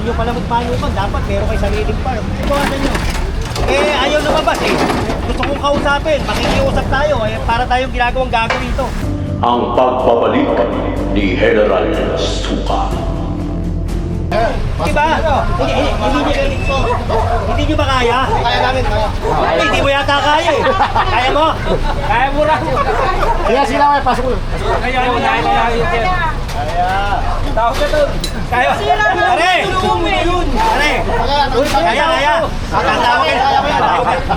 inyo pala magpanukan, dapat meron kayo sariling par. Iwasan nyo. Eh, ayaw lumabas eh. Gusto kong kausapin, makikiusap tayo eh, para tayong ginagawang gago rito. Ang pagbabalik ni General Suka. Diba? Hindi nyo ba kaya? Kaya namin, kaya. Hindi mo yata kaya eh. Kaya mo? Kaya mo raw. Kaya sila may pasok mo. Kaya mo na. Kaya. Tawag ka to. Kaya. Pare! Pare! Kaya.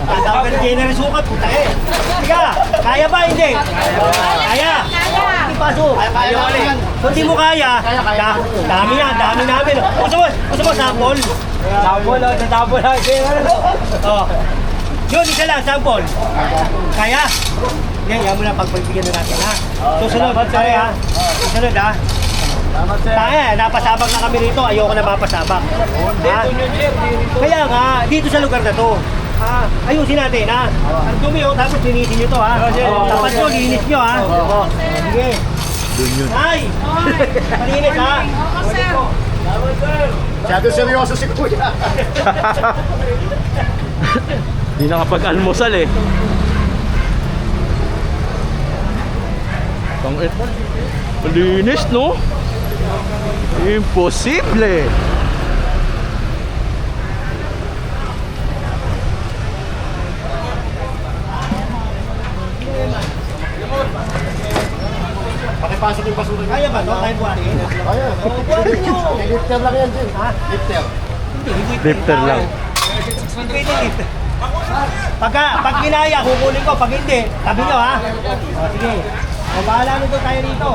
Tatawag ka ng General Sukat. Sige, kaya ba? Hindi. Kaya. Hindi pasok. Kung di mo kaya, dami namin. Gusto mo sample? Sample. Oh. Yun, isa lang, sample. Kaya? Yan mo na pagpagbigyan na natin, ha? Susunod, pare, ha? Susunod, ha? Tayo, napasabak na kami rito. Ayoko na mapasabak. Kaya nga, dito sa lugar na to. Ayusin natin, ha? Ang dumi, tapos linisin nyo to, ha? Tapos nyo, linis nyo, ha? Sige. Ay! Malinis, ha? Masyado seryoso si Kuya. Hindi nakapag-almusal eh. Tangit. Malinis, no? Imposible. Pakipasok yung basura. Kaya ba to? Kaya buhatin? Kaya. Buhatin nyo! Lifter lang yan, Jen. Ha? Lifter. Hindi, Lifter lang. Pwede lifter. Pag kinaya, kukunin ko. Pag hindi, tabi nyo, ha? O, sige. O, bahala nito tayo rito.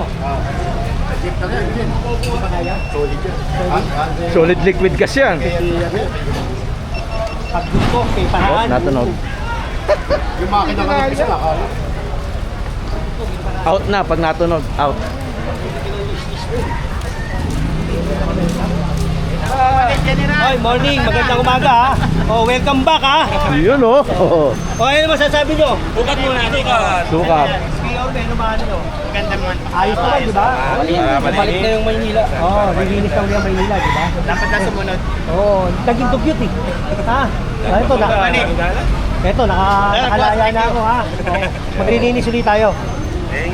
Lifter yan, Jen. Hindi ba kaya? Solid yan. Solid liquid gas yan. Pag gusto, kay Oh, paraan. natunog. Yung makina ka ng pisa, nakala. Out na pag natunog. Out. Hoy, morning. Magandang umaga, ha? O, welcome back, ha? Yun, oh. O, ano masasabi nyo? Bukat muna, bukat. Sukat. Speaker, ano ba ano? Maganda naman. Ayos naman, di ba? Balik na yung Maynila. Oo, nilinis lang yung Maynila, di ba? Dapat na sumunod. Oo, naging dugyot eh. Ha? Ito, ito, nakalaya na ako, ha? Maglilinis ulit tayo. Thank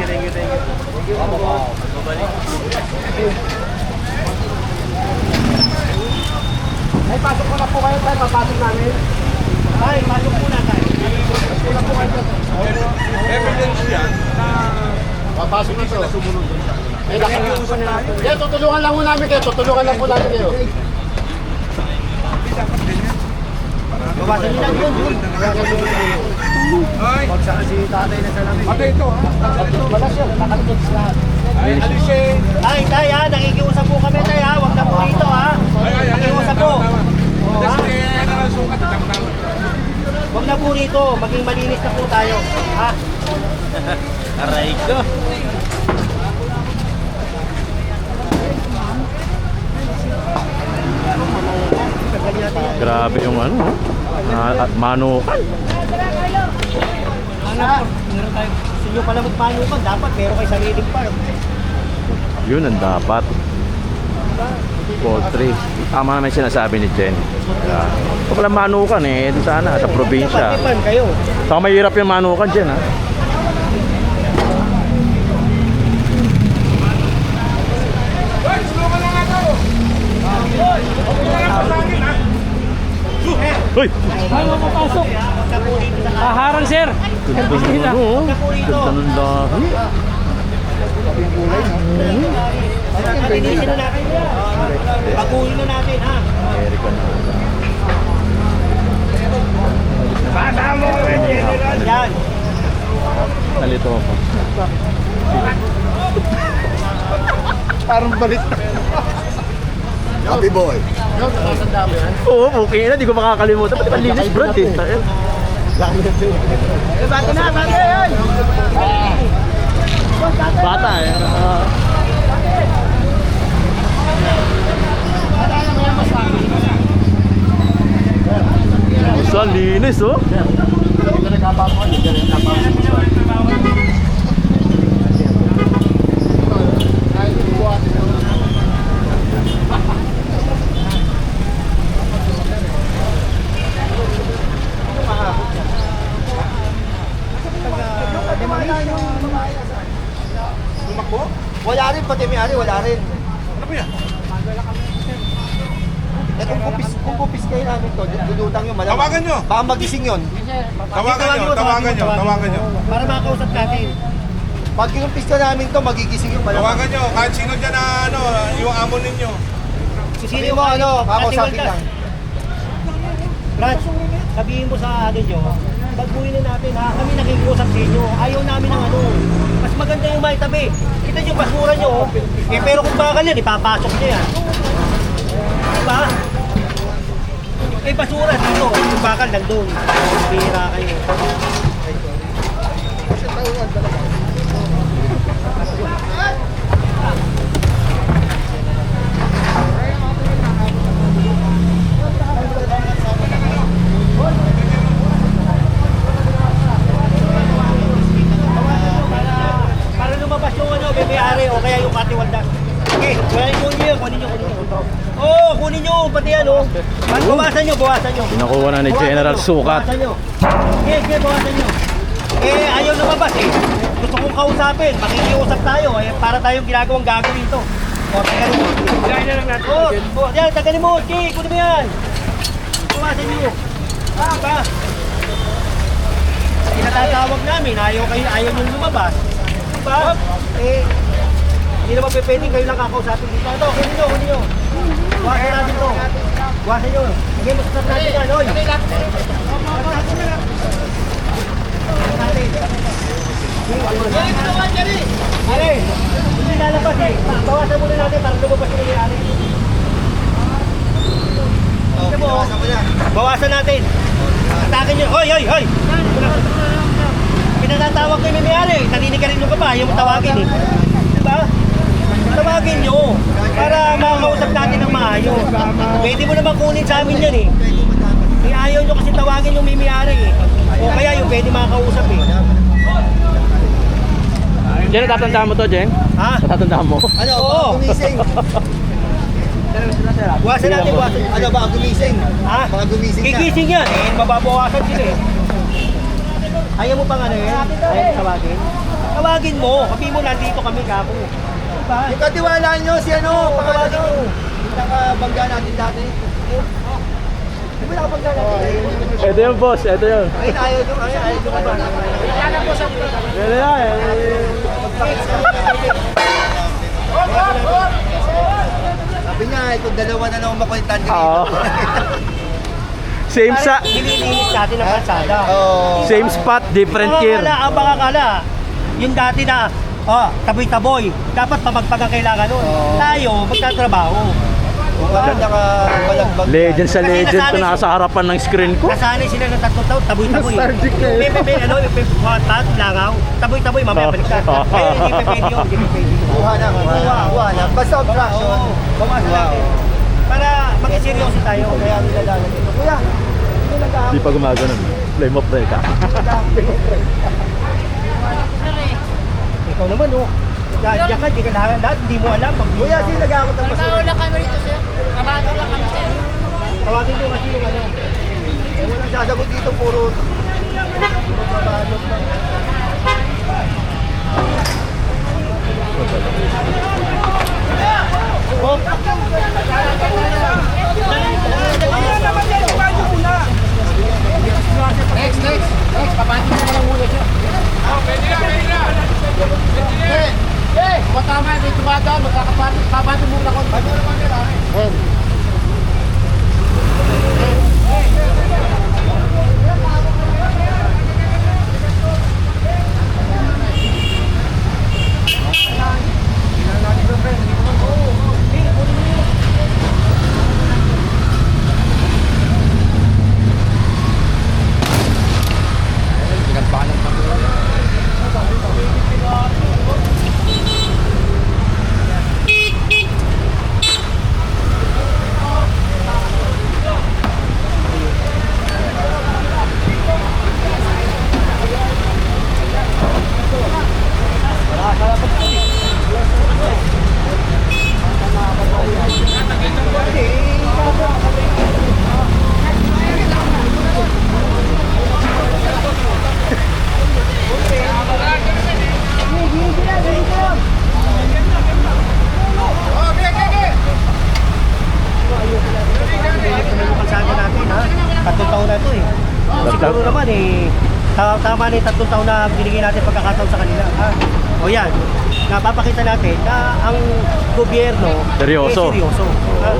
you. Ay, pasok ko na po kayo tayo, papasok namin. Ay, pasok muna tayo. Pasok na po kayo. Evidence yan na Papasok na to. Eh, nakakiusan na natin. Kaya tutulungan lang po namin kayo. Tutulungan lang po namin kayo. Bawasan nyo lang yun. Pag saka si tatay na sa namin. Ate ito ha? Balas yun. Nakalikod sa lahat. Alisin. Tay, ha? Nakikiusap po kami, tay, ha? Huwag na po rito, ha? Nakikiusap po. Oo, ha? Huwag na po rito. Maging malinis na po tayo. Ha? Aray ko. Grabe yung ano. Manukan. Meron tayo. Gusto nyo pala magpanukan, dapat meron kayo sariling par. Yun ang dapat. Poultry. Tama naman yung sinasabi ni Jen. Ito pala manukan eh. Ito sana sa probinsya. Dapat ipan kayo. Saka mahirap yung manukan Jen ha. Hoy! Ayaw mapasok. Huwag na po rito sa Haharang sir. Ganda ng ano oh. Ganda ng lahi. Linisin na natin. Baguhin na natin, ha? American Yan. Nalito ako. Parang balit na. Happy boy. Yun, ang dami yan. Oo, okay na. Di ko makakalimutan. Pati malinis brad eh. Bata na, bata yan. Bata eh. Sa linis oh. Dito nagkabakuan. Dito nagkabakuan. pati may-ari, wala rin. Ano po yan? Eh kung kupis kayo namin to, dudutang yung malamang. Tawagan nyo. Baka magising yun. Tawagan nyo. Para makausap natin. Pag kinumpis ka namin to, magigising yung malamang. Tawagan nyo. Kahit sino dyan na yung amo ninyo. Sabihin mo kakausapin lang. Brad, sabihin mo sa ano nyo, pagbuhin na natin ha, kami nakikiusap sa inyo. Ayaw namin ng ano. Mas maganda yung may tabi. Kita nyo yung basura nyo. Eh, pero kung bakal yan, ipapasok nyo yan. Diba? Eh, basura dito. Yung bakal nandun. Pira kayo. Para lumabas yung ano, may-ari o kaya yung katiwaldas. Okay, kunin nyo. Oo, kunin nyo, pati yan, oh. Bawasan nyo. Pinakuha na ni General Sukat. Bawasan nyo. Okay, bawasan nyo. Eh, ayaw lumabas eh. Gusto kong kausapin, makikiusap tayo eh, para tayong ginagawang gago dito. O, tagalin mo. Tagalin na lang natin. Yan, tagalin mo. Okay, kunin mo yan. Bawasan nyo. Diba? Pinatatawag namin, ayaw nyo lumabas. Diba? Eh, hindi naman pwedeng kayo lang kakausapin dito. Ito, kunin nyo. Buwasan natin ito. Buwasan nyo. Sige, masasap natin yan, oy. Are, hindi lalabas eh. Bawasan muna natin para lumabas yung nangyari. Bawasan natin. Atakin nyo. Hoy! Pinatatawag ko yung nangyari. Naninig ka rin yung kaba. Ayaw mo tawagin eh. Diba? Tawagin nyo para makausap natin ng maayos. Pwede mo naman kunin sa amin yan eh. Eh ayaw nyo kasi tawagin yung may-ari eh. O kaya yung pwede makakausap eh. Jen, tatandaan mo to, Jen? Ha? Tatandaan mo? Ano, Oo. baka gumising. Buwasan natin. Ano, baka gumising. Ha? Baka gumising na. Gigising yan eh. Mababawasan sila eh. Ayaw mo pang ano eh? Ayaw mo tawagin? Tawagin mo. Sabi mo nandito kami kako. Diba? Yung katiwalaan nyo si ano, Tawagin mo. yung nakabangga natin dati. Di ba nakabangga natin? Ito yung boss, ito yun. Ayun, ayaw nyo ba? Ito yan. Sabi niya, itong dalawa na lang makulitan Oo. Same sa Nililinis natin ang kalsada. same spot, different Ang gear. akala, yung dati na, taboy-taboy, dapat pamagpag ang kailangan nun. Tayo, magtatrabaho. Wala nakabalagbag. Legend sa Kasi legend to nasanay nasa harapan ng screen ko. Nasanay sila ng 3 taon, taboy-taboy. May patat, langaw, taboy-taboy, mamaya baliktad. Kaya hindi pa pwede yun, hindi pa pwede. Buha na. Basta obstruction. Oo, bawasan natin. Para mag-seryoso tayo. Kaya nilalanan dito. Kuya, hindi nag-aam. Di pa gumagano. Flame of break ka. Ikaw naman, oh. Diyan ka, di ka lahat, hindi mo alam. Kuya, hindi nag-aamot ang basura. Trabaho lang kami rito, sir. Trabaho lang kami, sir. Tawagin mo kasi yung ano. Walang sasagot dito, puro trabaho. Next. Papati mo lang muna, sir. Pwede na. Matama, may tumata, magkakapati muna ko. 3 taon na ito eh. Siguro naman eh, tama na yung 3 taon na binigay natin pagkakataon sa kanila. Ha? O yan, napapakita natin na ang gobyerno Seryoso. eh, seryoso. Ha?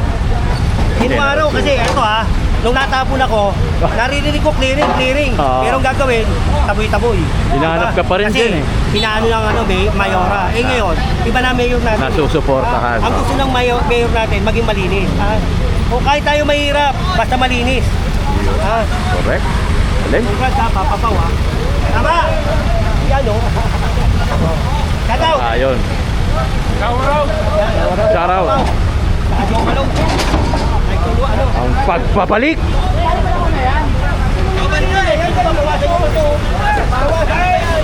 Yung araw kasi, ito ha, nung natapon ako, naririnig ko clearing. Pero ang gagawin, taboy-taboy. Hinahanap ka pa rin kasi, dyan eh. pinaano lang mayora. Eh ngayon, iba na mayor natin. Nasusuportahan. Ang gusto ng mayor natin, maging malinis. Ha? O kahit tayo mahirap, basta malinis. Ha? Correct. Galing. Congrats ha, papapaw ha. Tama! Yan o. Kataw! Ayun. Charaw. Saka yung ano. Ay, kulo, ano. Ang pagpapalik. Bawasan nyo eh. Yan, bawasan nyo ito. Bawasan nyo yan.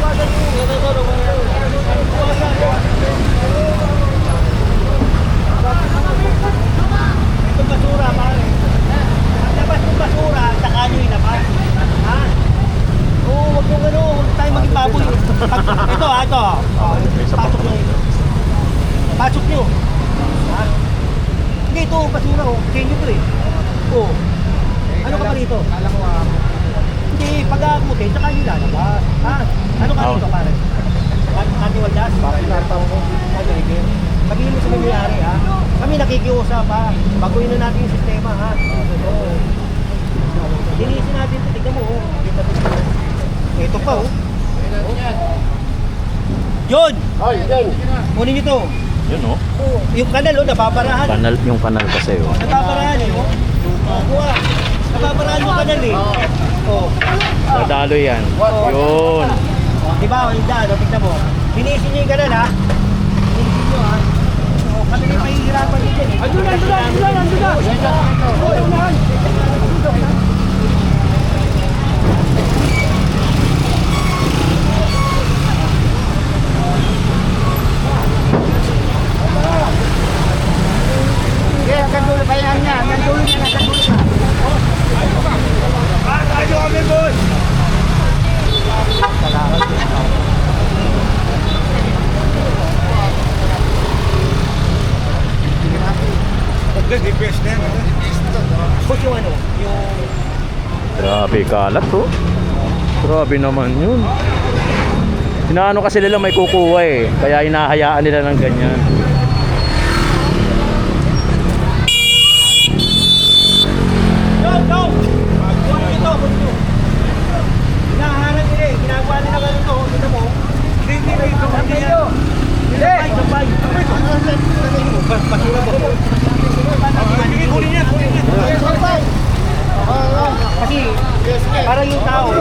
Bawasan nyo. Itong basura, pare. Labas ng basura, saka nyo ilabas. Ha? Oo, wag mong ano, huwag tayo maging baboy. Ito ha, ito. Pasok nyo ito. Pasok nyo. Ha? Hindi, ito, basura oh. Change ito eh. Oo. Ano ka pa rito? Hindi, pag-aakutin, saka nyo lalabas. Ha? Ano ka rito, pare? Kati Waldas? Para inataw ko. Okay. Sabihin mo sa may-ari ha. Kami nakikiusap ha. Baguhin na natin yung sistema ha. Oo. Linisin natin ito. Tignan mo oh. Ito pa oh. Yun! Ay, yan. Kunin nyo to. Yun oh. Oo. Yung kanal oh, nababarahan. Yung kanal kasi oh. Nababarahan eh oh. Kuha. Nababarahan yung kanal eh. Oh. Nadalo yan. Yun. Di ba? Yung daan, oh, tignan mo. Linisin nyo yung kanal ha. Linisin nyo ha. Oh, kami rin mahihirapan nyo dyan eh. Andun na! Okay, hanggang dulo pa yan niya. Hanggang dulo niya, hanggang dulo pa. Tayo kami, boss! Huwag DPS na yan. Boss yung ano, yung... Grabe kalat oh. Grabe naman yun. Inaano kasi nila may kukuha eh. Kaya hinahayaan nila ng ganyan. Go! Kunin ito, kunin ito. Hinahanap nila eh. Ginagawa nila ganun to. Kita mo. Hindi. Sabay. Basura mo. Sige, kunin yan. Kasi, parang yung tao.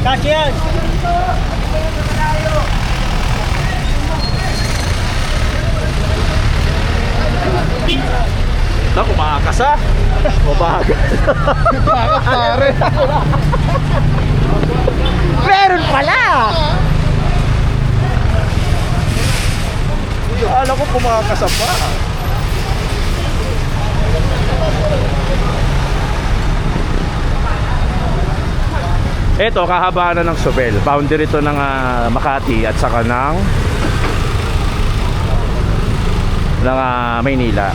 Kasyan. Naku, kumakas ah. Mabagal. Pare. Meron pala! Alam ko pumakasa pa. Ito, kahabaan na ng Sobel. Boundary ito ng Makati at saka ng Maynila.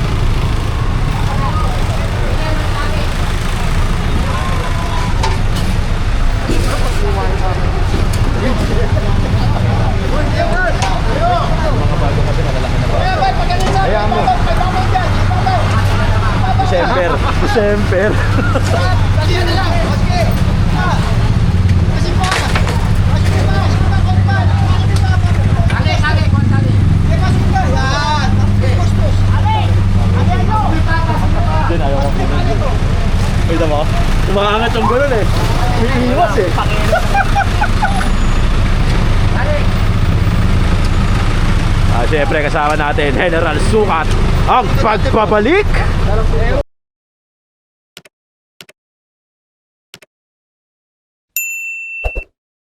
December. Diyan ayaw ko. Kita mo? Umaangat yung gano'n eh. May iwas eh. Siyempre kasama natin General Sukat ang pagbabalik.